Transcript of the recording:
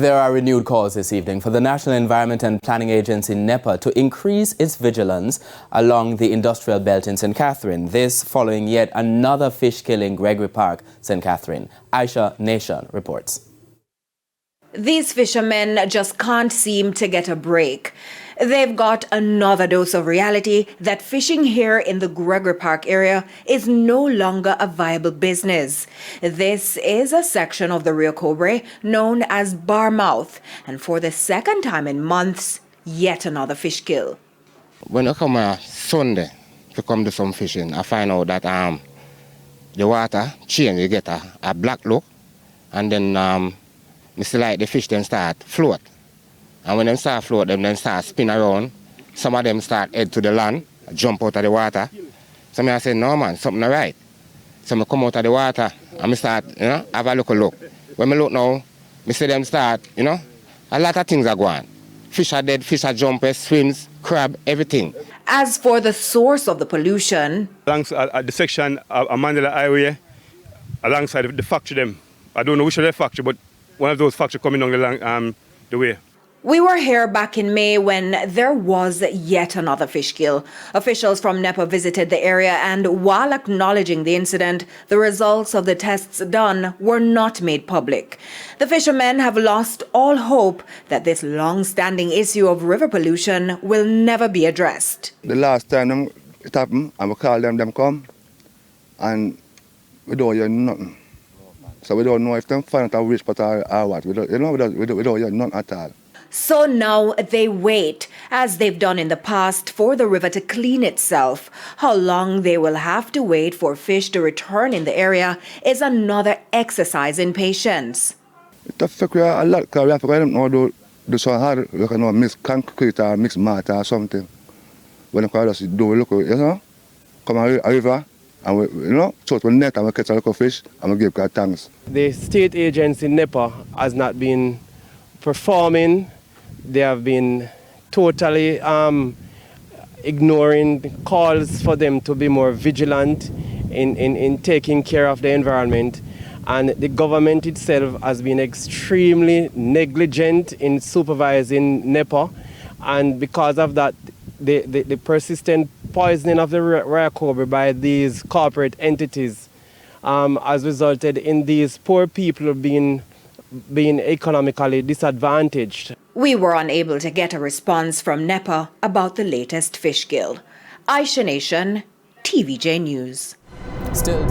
There are renewed calls this evening for the National Environment and Planning Agency, NEPA, to increase its vigilance along the industrial belt in St. Catherine. This following yet another fish kill in Gregory Park, St. Catherine. Aisha Nation reports. These fishermen just can't seem to get a break. They've got another dose of reality that fishing here in the Gregory Park area is no longer a viable business. This is a section of the Rio Cobre known as Barmouth, and for the second time in months, yet another fish kill. When I come Sunday to come do some fishing, I find out that the water change, you get a black look, and then me see like the fish then start float. And when them start float, them then start spin around. Some of them start head to the land, jump out of the water. So I say, no man, something not right. So I come out of the water and I start, have a look. When I look now, I see them start, a lot of things are going. Fish are dead, fish are jumping, swims, crab, everything. As for the source of the pollution, at the section of Mandela Highway, alongside the factory them. I don't know which of the factory, but one of those factories coming along the way. we were here back in May when there was yet another fish kill. Officials from NEPA visited the area, and while acknowledging the incident, the results of the tests done were not made public. The fishermen have lost all hope that this long-standing issue of river pollution will never be addressed. The last time it happened, I would call them come, and we don't hear nothing. So we don't know if them find out which part or what. We don't hear nothing at all. So now they wait, as they've done in the past, for the river to clean itself. How long they will have to wait for fish to return in the area is another exercise in patience. It affects a lot, because we have to do so hard, we can mix concrete or mix mortar or something. When we just do, come a river, and we, so we net and we catch a little fish and we give God thanks. The state agency NEPA has not been performing. They have been totally ignoring calls for them to be more vigilant in taking care of the environment. And the government itself has been extremely negligent in supervising NEPA. And because of that, the persistent poisoning of the Rio Cobre by these corporate entities has resulted in these poor people being economically disadvantaged. We were unable to get a response from NEPA about the latest fish kill. Aisha Nation, TVJ News. Still